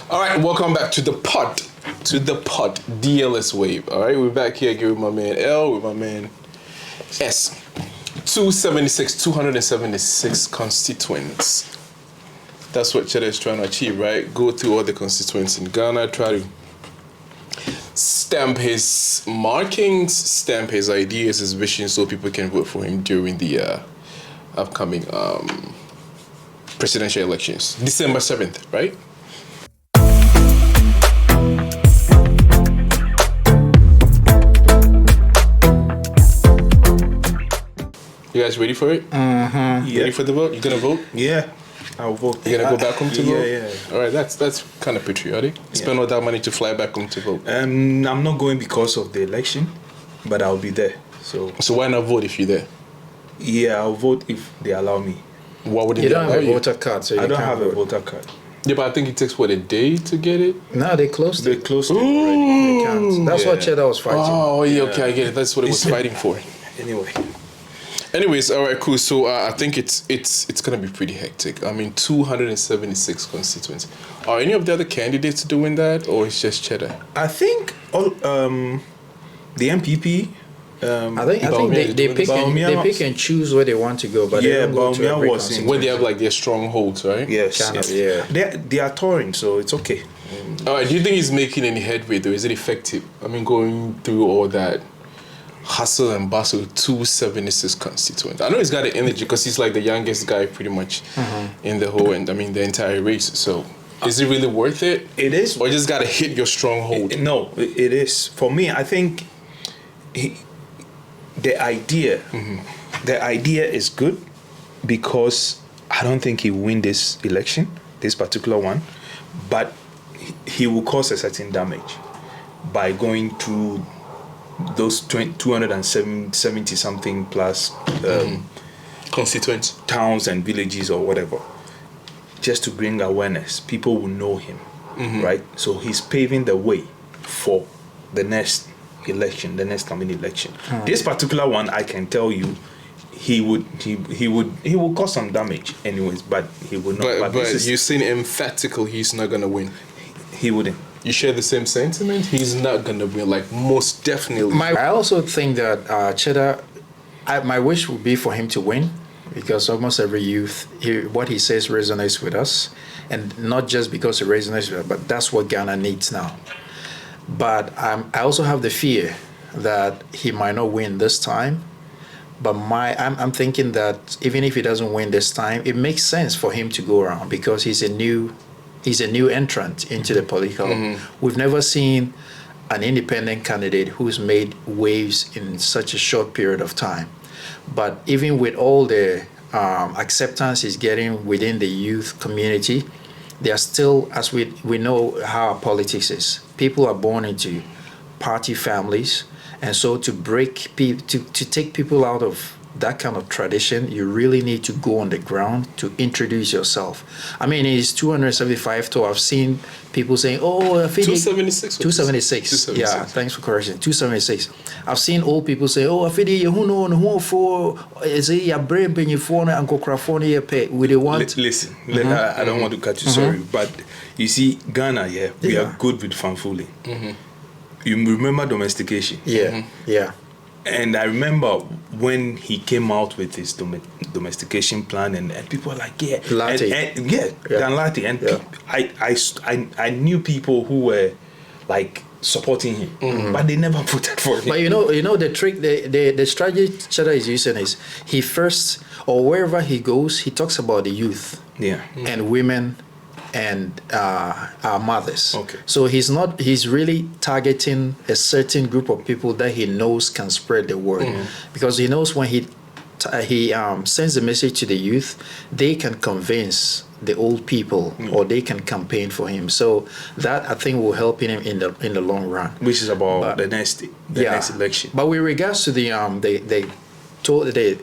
All right, welcome back to the pod. DLS Wave. All right, we're back here again with my man L, with my man S. 276 constituents. That's what Cheddar is trying to achieve, right? Go through all the constituents in Ghana, try to stamp his markings, stamp his ideas, his vision, so people can vote for him during the upcoming presidential elections. December 7th, right? You guys ready for it? Mm-hmm. Yeah. Ready for the vote? You gonna vote? Yeah, I'll vote. You gonna go back home to vote? Yeah. All right, that's kind of patriotic. Spend all that money to fly back home to vote. I'm not going because of the election, but I'll be there. So why not vote if you're there? Yeah, I'll vote if they allow me. Why wouldn't you they don't allow have a you? voter card, so you I don't can't have vote. a voter card. Yeah, but I think it takes a day to get it. No, they closed They it. closed it already. They can't. That's what Cheddar was fighting. Oh, yeah, okay, I get it. That's what it was fighting for. Anyway. Anyways, all right, cool. So I think it's gonna be pretty hectic. I mean, 276 constituents. Are any of the other candidates doing that, or it's just Cheddar? I think all the MPP. I think they pick and choose where they want to go, but they don't go to Baumia every was in constituency. Where they have like their strongholds, right? Yes, Kind of, yes. yeah. They are touring, so it's okay. All right. Do you think he's making any headway though? Is it effective? I mean, going through all that hustle and bustle, 276 constituents. I know he's got the energy because he's like the youngest guy pretty much in the whole, and I mean the entire race. So is it really worth it? It is. Or you just got to hit your stronghold? No, it is. For me, I think the idea is good because I don't think he will win this election, this particular one, but he will cause a certain damage by going through those 270 something plus Constituents, towns and villages or whatever, just to bring awareness. People will know him, right? So he's paving the way for the next election, the next coming election. This particular one, I can tell you, he will cause some damage anyways, but he would not. But you're saying emphatically he's not gonna win. He wouldn't. You share the same sentiment? He's not gonna win, like most definitely. I also think that Cheddar, my wish would be for him to win, because almost every youth, what he says resonates with us, and not just because it resonates with us, but that's what Ghana needs now. But I also have the fear that he might not win this time. But I'm thinking that even if he doesn't win this time, it makes sense for him to go around because he's a new entrant into the political. We've never seen an independent candidate who's made waves in such a short period of time. But even with all the acceptance he's getting within the youth community, they are still, as we know how our politics is. People are born into party families, and so to take people out of that kind of tradition, you really need to go on the ground to introduce yourself. I mean, it's 275 tall. I've seen people saying, "Oh, 276." 276. Yeah, thanks for correction. 276. I've seen old people say, "Oh, afidi who for is it your brain being your phone and cocraphone your pay? We don't want." Listen, I don't want to cut you. Sorry, but you see, Ghana, we are good with fanfooling. You remember domestication? Yeah. And I remember when he came out with his domestication plan, and people were like, Latte. Dan Latte. And I knew people who were like supporting him, but they never voted for him. But you know the trick, the strategy Cheddar is using is he first, or wherever he goes, he talks about the youth and women and our mothers. Okay. So he's really targeting a certain group of people that he knows can spread the word, because he knows when he sends the message to the youth, they can convince the old people or they can campaign for him. So that I think will help him in the long run. Which is about the next election. But with regards to the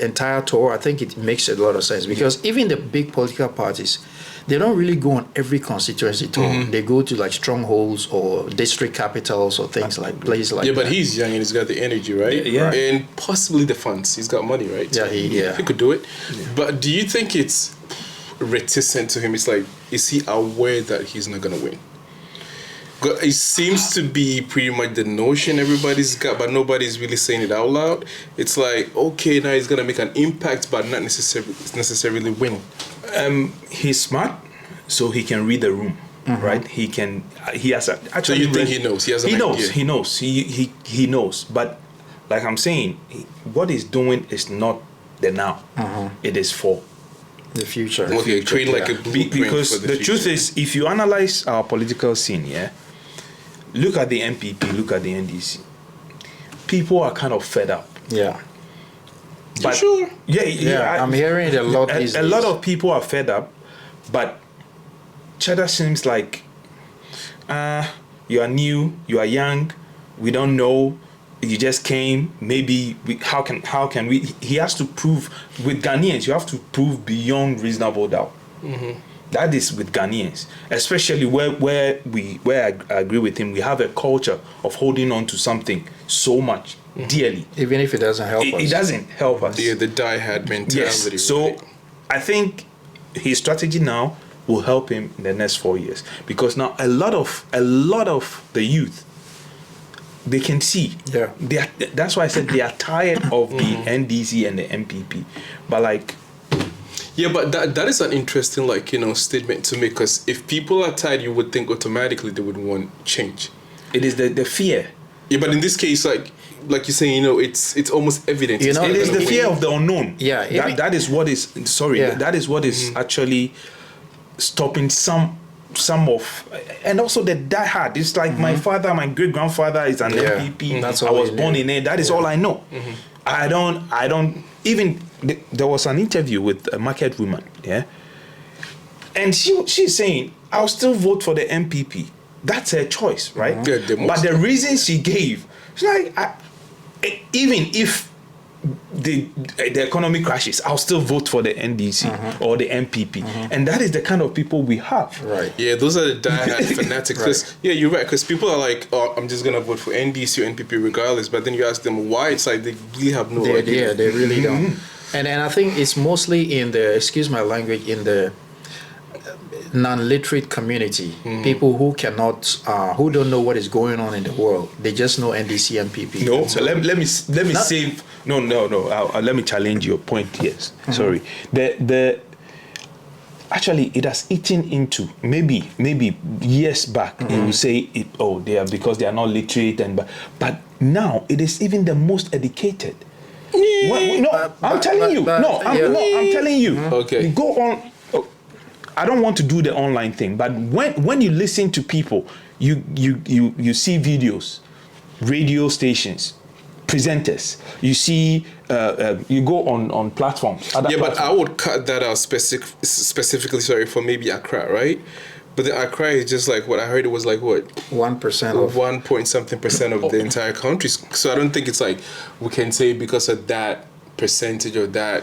entire tour, I think it makes a lot of sense, because even the big political parties, they don't really go on every constituency tour. They go to like strongholds or district capitals or things like places like that. Yeah, but he's young and he's got the energy, right? Yeah. And possibly the funds. He's got money, right? Yeah, he could do it. Yeah. But do you think it's reticent to him? It's like, is he aware that he's not going to win? It seems to be pretty much the notion everybody's got, but nobody's really saying it out loud. It's like, okay, now he's gonna make an impact, but not necessarily win. He's smart, so he can read the room, right? He can. He has a. So you think he knows? He has an idea. He knows. He knows. But like I'm saying, what he's doing is not the now. It is for the future. Okay, create like a blueprint because for the future. truth is, if you analyze our political scene, look at the MPP, look at the NDC. People are kind of fed up. Yeah. But sure? Yeah, I'm hearing it a lot these a days. lot of people are fed up, but Cheddar seems like you are new, you are young, we don't know, you just came. Maybe how can we? He has to prove with Ghanaians. You have to prove beyond reasonable doubt. That is with Ghanaians, especially where I agree with him. We have a culture of holding on to something so much dearly, even if it doesn't help us. It doesn't help us. Yeah, the die-hard mentality. Yes. So right? I think his strategy now will help him in the next 4 years, because now a lot of the youth, they can see. Yeah. That's why I said they are tired of the NDC and the MPP. But like, Yeah, but that is an interesting statement to make, because if people are tired, you would think automatically they would want change. it is the fear. Yeah, but in this case, like you're saying, it's almost evident. You know, It is the fear of the unknown. Yeah, That is what is Yeah. that is what is actually stopping some of, and also the diehard. It's like my father, my great grandfather is an Yeah. MPP. That's I all was we born knew. in it. That is all I know. I don't even. There was an interview with a market woman, and she's saying, I'll still vote for the MPP. That's her choice, right? Yeah, But the reason she gave, she's like, even if the economy crashes, I'll still vote for the NDC or the MPP. And that is the kind of people we have. Right. Yeah, those are the die-hard fanatics. 'Cause, yeah, you're right. Because people are like, oh, I'm just gonna vote for NDC or NPP regardless. But then you ask them why, it's like they really have no idea. Yeah, they really don't. And I think it's mostly in the, excuse my language, in the non-literate community, people who cannot, who don't know what is going on in the world. They just know NDC and PP. No, So- let me save. No. Let me challenge your point. Yes, sorry. The actually it has eaten into maybe years back. You will say it. Oh, they are because they are not literate, but now it is even the most educated. I'm telling you. I'm telling you. Okay. You go on. I don't want to do the online thing, but when you listen to people, you see videos, radio stations, presenters. You see, you go on platforms. Yeah, but I would cut that out specifically. Sorry, for maybe Accra, right? But the Accra is just like what I heard. It was like what 1% of 1 point something percent of the entire country. So I don't think it's like we can say because of that percentage or that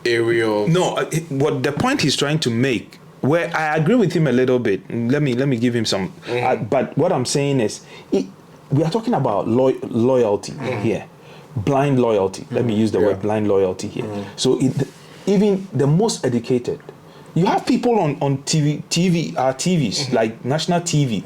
area of No, what the point he's trying to make, where I agree with him a little bit. Let me give him some. But what I'm saying is, we are talking about loyalty here, blind loyalty. Let me use the word blind loyalty here. So even the most educated, you have people on TVs like national TV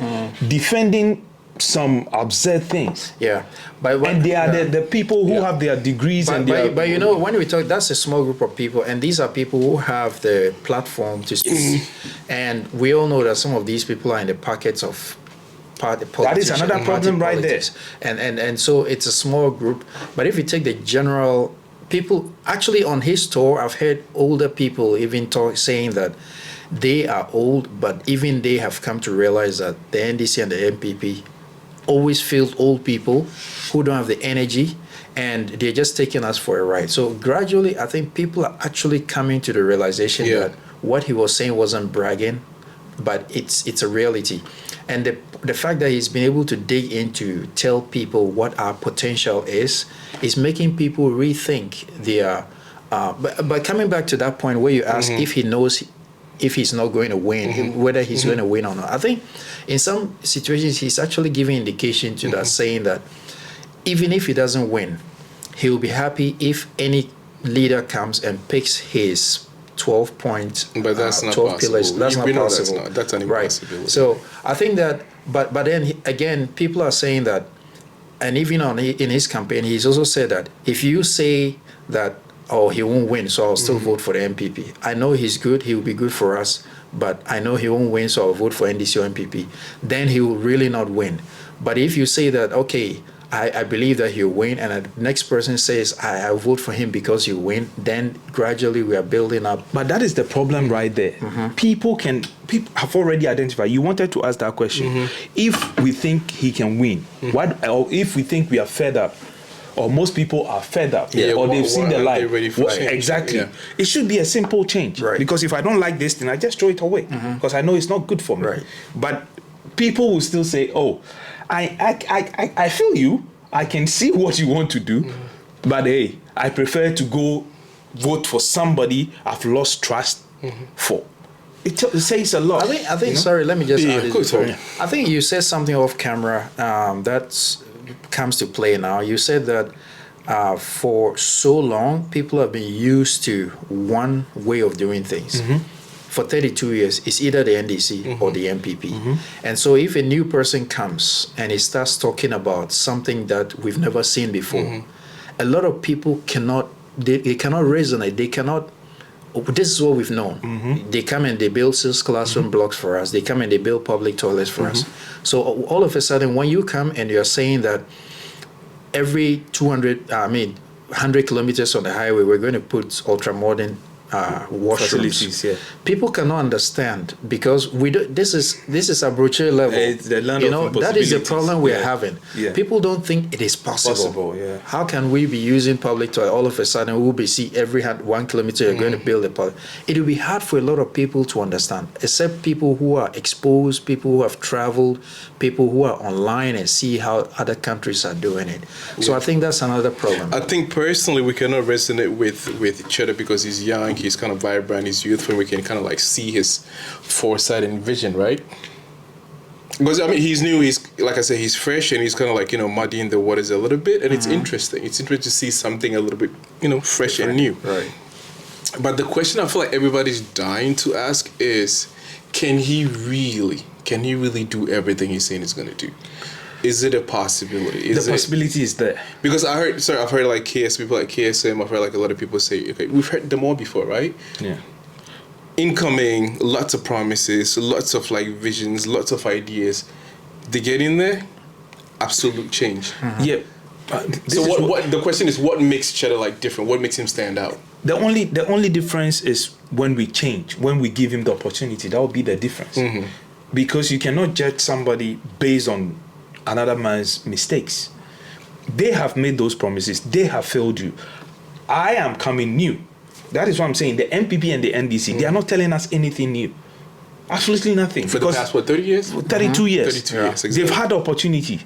defending some absurd things. Yeah, but And they are the people who have their degrees and their. But you know, when we talk, that's a small group of people, and these are people who have the platform to speak. And we all know that some of these people are in the pockets of party politics. That is another problem right there. And so it's a small group. But if you take the general people, actually on his tour, I've heard older people even saying that they are old, but even they have come to realize that the NDC and the MPP always field old people who don't have the energy, and they're just taking us for a ride. So gradually, I think people are actually coming to the realization that what he was saying wasn't bragging, but it's a reality. And the fact that he's been able to dig into, tell people what our potential is making people rethink their. But coming back to that point where you ask if he knows if he's not going to win, whether he's going to win or not. I think in some situations he's actually giving indication to that, saying that even if he doesn't win, he'll be happy if any leader comes and picks his 12 points, But that's not 12 possible. pillars. That's not We know possible. that's an impossibility. Right. So I think that But then again, people are saying that, and even in his campaign, he's also said that if you say that, oh, he won't win, so I'll still vote for the MPP. I know he's good, he will be good for us, but I know he won't win, so I'll vote for NDC or MPP. Then he will really not win. But if you say that, okay, I believe that he'll win, and the next person says, I'll vote for him because he'll win, then gradually we are building up. But that is the problem right there. People have already identified. You wanted to ask that question. If we think he can win, or if we think we are fed up, or most people are fed up, or they've seen the light. Exactly. Yeah. It should be a simple change. Right. Because if I don't like this thing, I just throw it away. Because I know it's not good for me. Right. But people will still say, oh, I feel you. I can see what you want to do. But hey, I prefer to go vote for somebody I've lost trust for. It says a lot. I think. Sorry, let me just add this. I think you said something off camera that comes to play now. You said that for so long people have been used to one way of doing things. For 32 years, it's either the NDC or the MPP. And so if a new person comes and he starts talking about something that we've never seen before, a lot of people cannot resonate. They cannot. This is what we've known. They come and they build 6 classroom blocks for us. They come and they build public toilets for us. So all of a sudden, when you come and you're saying that every 100 kilometers on the highway, we're going to put ultra-modern washrooms. People cannot understand because we do, this is a brochure level. It's the land of that is the problem we're having. People don't think it is possible. How can we be using public toilet? All of a sudden we'll be see every 1 kilometer you're going to build a public. It will be hard for a lot of people to understand, except people who are exposed, people who have traveled, people who are online and see how other countries are doing it. So I think that's another problem. I think personally we cannot resonate with Cheddar because he's young. He's kind of vibrant, he's youthful, we can kind of like see his foresight and vision, right? Because I mean, he's new, he's like I said, he's fresh and he's kind of like, muddying the waters a little bit, and it's interesting. It's interesting to see something a little bit, fresh and new. Right. But the question I feel like everybody's dying to ask is, can he really do everything he's saying he's going to do? Is it a possibility? The possibility is there. Because I've heard like people like KSM, I've heard like a lot of people say, okay, we've heard them all before, right? Yeah. Incoming, lots of promises, lots of like visions, lots of ideas. They get in there, absolute change. Yeah. So what the question is, what makes Cheddar like different? What makes him stand out? The only difference is when we change, when we give him the opportunity. That will be the difference. Because you cannot judge somebody based on another man's mistakes. They have made those promises. They have failed you. I am coming new. That is what I'm saying. The MPP and the NDC, they are not telling us anything new. Absolutely nothing. For the past, 30 years? 32 years. 32 years, exactly. They've had the opportunity,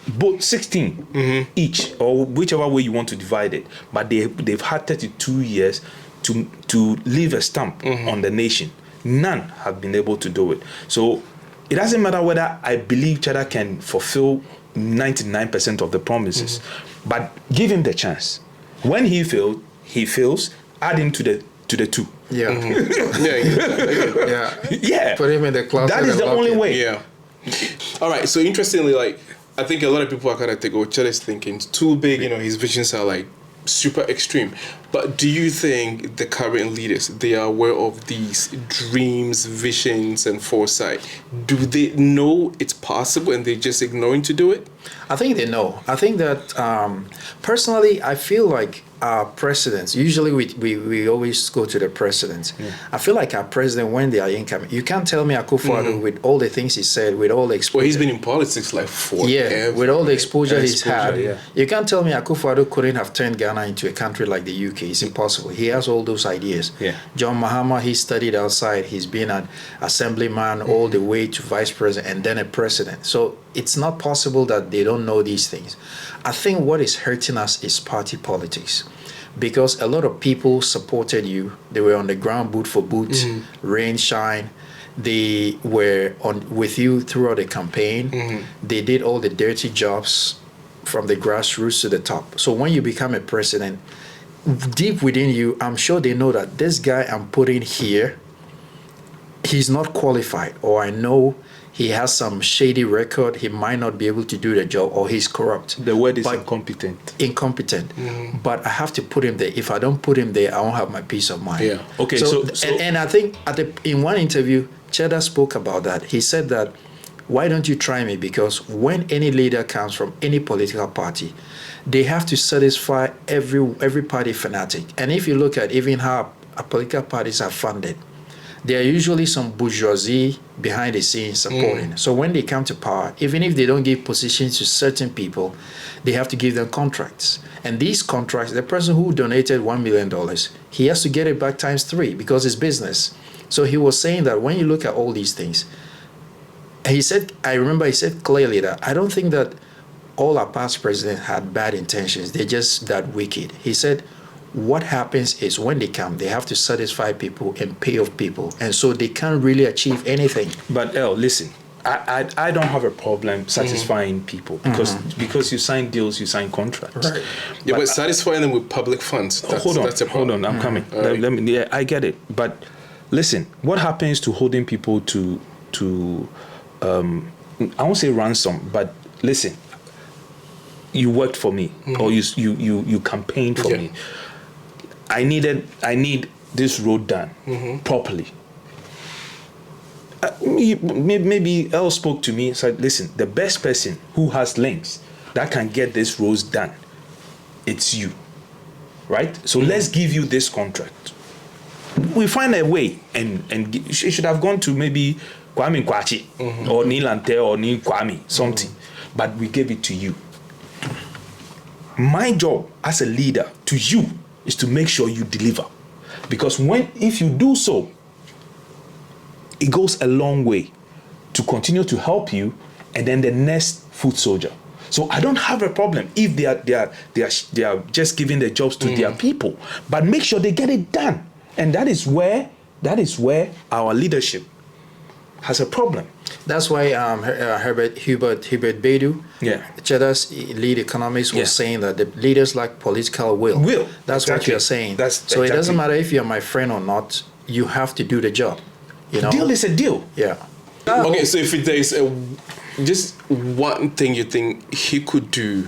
both 16 each, or whichever way you want to divide it. But they've had 32 years to leave a stamp on the nation. None have been able to do it. So it doesn't matter whether I believe Cheddar can fulfill 99% of the promises, but give him the chance. When he fails, add him to the 2. Yeah. Yeah. Put him in the closet. That is the only way. Yeah. All right. So interestingly, like I think a lot of people are kind of thinking, oh, Cheddar's thinking it's too big. His visions are like super extreme. But do you think the current leaders, they are aware of these dreams, visions, and foresight? Do they know it's possible and they're just ignoring to do it? I think they know. I think that personally, I feel like our presidents, usually we always go to the presidents. I feel like our president, when they are incoming, you can't tell me Akufo-Addo with all the things he said, with all the exposure. Well, he's been in politics like forever. Yeah, with all the exposure he's had. Yeah. You can't tell me Akufo-Addo couldn't have turned Ghana into a country like the UK. It's impossible. He has all those ideas. Yeah. John Mahama, he studied outside. He's been an assemblyman all the way to vice president and then a president. So it's not possible that they don't know these things. I think what is hurting us is party politics, because a lot of people supported you. They were on the ground, boot for boot, rain, shine. They were with you throughout the campaign. They did all the dirty jobs from the grassroots to the top. So when you become a president, deep within you, I'm sure they know that this guy I'm putting here, he's not qualified, or I know he has some shady record, he might not be able to do the job, or he's corrupt. The word is But- incompetent. Incompetent. But I have to put him there. If I don't put him there, I won't have my peace of mind. Yeah. Okay, And I think in one interview, Cheddar spoke about that. He said that, why don't you try me? Because when any leader comes from any political party, they have to satisfy every party fanatic. And if you look at even how political parties are funded, there are usually some bourgeoisie behind the scenes supporting. So when they come to power, even if they don't give positions to certain people, they have to give them contracts. And these contracts, the person who donated $1 million, he has to get it back times 3 because it's business. So he was saying that when you look at all these things, he said clearly that I don't think that all our past presidents had bad intentions. They're just that wicked. He said, what happens is when they come, they have to satisfy people and pay off people. And so they can't really achieve anything. But listen, I don't have a problem satisfying people because you sign deals, you sign contracts. Right. Yeah, but satisfying them with public funds. That's a problem. I'm coming. Right. Let me, I get it. But listen, what happens to holding people to I won't say ransom, but listen, you worked for me or you campaigned for me. I need this road done properly. Maybe El spoke to me and said, listen, the best person who has links that can get this roads done, it's you. Right? So let's give you this contract. We find a way, and it should have gone to maybe Kwame Kwachi or Nilante or Neil Kwame, something. But we gave it to you. My job as a leader to you is to make sure you deliver. Because if you do so, it goes a long way to continue to help you and then the next foot soldier. So I don't have a problem if they are just giving the jobs to their people, but make sure they get it done. And that is where our leadership has a problem. That's why Hubert Baidu, Cheddar's lead economist, was saying that the leaders lack political will. That's what you're saying. So it doesn't matter if you're my friend or not. You have to do the job. You know? A deal is a deal. Yeah. Okay, so if there is just one thing you think he could do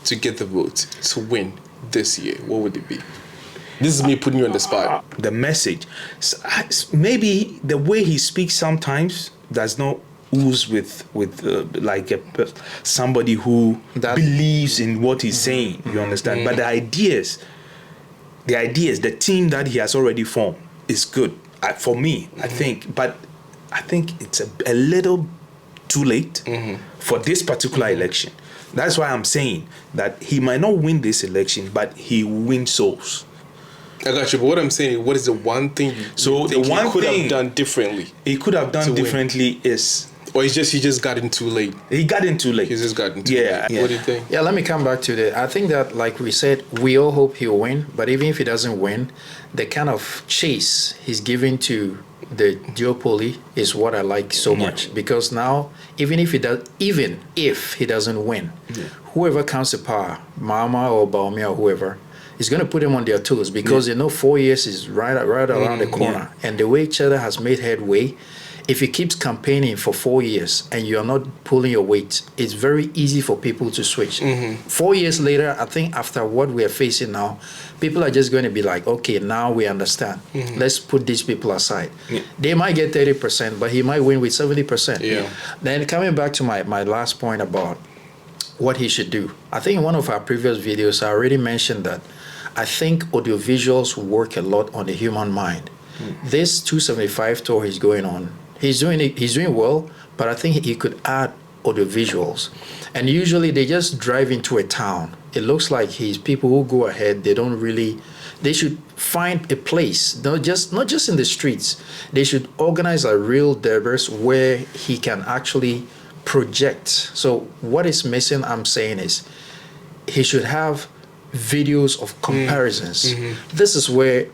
to get the vote to win this year, what would it be? This is me putting you on the spot. The message, maybe the way he speaks sometimes does not ooze with somebody who believes in what he's saying. You understand? But the ideas, the team that he has already formed is good for me. I think, but I think it's a little too late for this particular election. That's why I'm saying that he might not win this election, but he will win souls. I got you, but what I'm saying, what is the one thing you think he could have done differently? He could have done differently is... Or he just got in too late? He got in too late. He just got in too late. What do you think? Yeah, let me come back to that. I think that, like we said, we all hope he'll win, but even if he doesn't win, the kind of chase he's giving to the duopoly is what I like so much. Because now, even if he doesn't win, whoever comes to power, Mama or Baumia or whoever, is going to put them on their toes because they know 4 years is right around the corner. And the way Cheddar has made headway, if he keeps campaigning for 4 years and you're not pulling your weight, it's very easy for people to switch. 4 years later, I think after what we're facing now, people are just going to be like, okay, now we understand. Let's put these people aside. They might get 30%, but he might win with 70%. Then coming back to my last point about what he should do. I think in one of our previous videos, I already mentioned that I think audiovisuals work a lot on the human mind. This 275 tour he's going on, he's doing well, but I think he could add audiovisuals. And usually they just drive into a town. It looks like he's people who go ahead, they should find a place, not just in the streets. They should organize a real diverse where he can actually project. So what is missing, I'm saying, is he should have videos of comparisons. This is where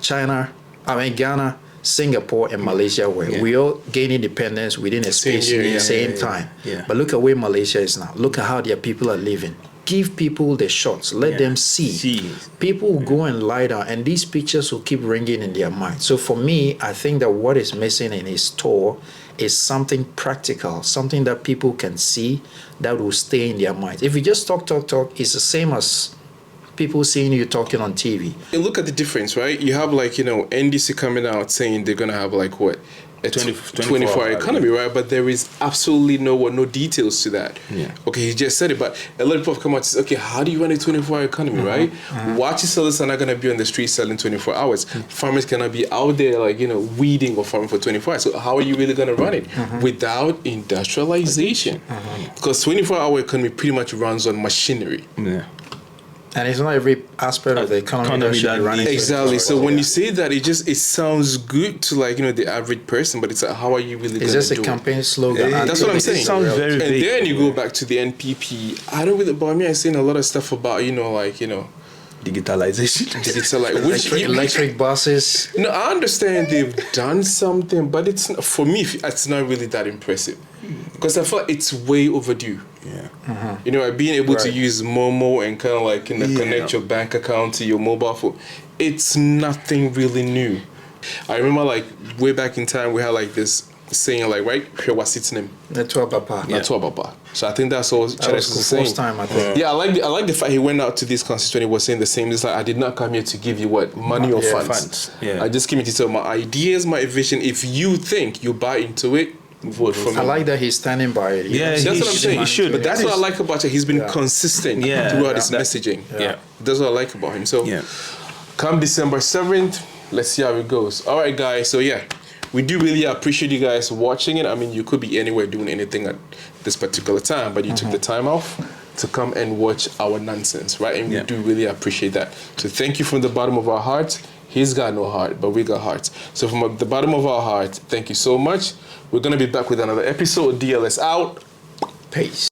Ghana, Singapore, and Malaysia were. We all gained independence within a space same time. But look at where Malaysia is now. Look at how their people are living. Give people the shots. Let them see. People will go and lie down, and these pictures will keep ringing in their mind. So for me, I think that what is missing in his tour is something practical, something that people can see that will stay in their minds. If you just talk, it's the same as people seeing you talking on TV. And look at the difference, right? You have like, NDC coming out saying they're going to have like what? A 24-hour economy, right? But there is absolutely no details to that. Yeah. Okay, he just said it, but a lot of people have come out and say, okay, how do you run a 24-hour economy, right? Watchy sellers are not going to be on the street selling 24 hours. Farmers cannot be out there like, weeding or farming for 24 hours. So how are you really going to run it without industrialization? Because 24-hour economy pretty much runs on machinery. Yeah. And it's not every aspect of the economy that should be running. Exactly. So when you say that, it sounds good to like, the average person, but it's like, how are you really going to do it? It's just a campaign slogan. That's what I'm saying. It sounds very big. And then you go back to the NPP. I don't really, but I mean, I'm saying a lot of stuff about, digitalization. which electric buses. No, I understand they've done something, but it's for me, it's not really that impressive. Because I feel like it's way overdue. Yeah. Being able to Right. use Momo and kind of like connect your bank account to your mobile phone, it's nothing really new. I remember like way back in time, we had like this saying like, right, here was its name. Papa. So I think that's all That was the first time, I think. Yeah, I like the fact he went out to this constituency was saying the same. It's like, I did not come here to give you what money or funds. Yeah. I just came here to tell my ideas, my vision. If you think you buy into it, vote for me. I like that he's standing by it. Yeah, That's what I'm saying. He should. But that's what I like about it. He's been consistent throughout his that- messaging. Yeah. That's what I like about him. So come December 7th, let's see how it goes. All right, guys. So we do really appreciate you guys watching it. I mean, you could be anywhere doing anything at this particular time, but you took the time off to come and watch our nonsense, right? And we do really appreciate that. So thank you from the bottom of our hearts. He's got no heart, but we got hearts. So from the bottom of our heart, thank you so much. We're going to be back with another episode. DLS out. Peace.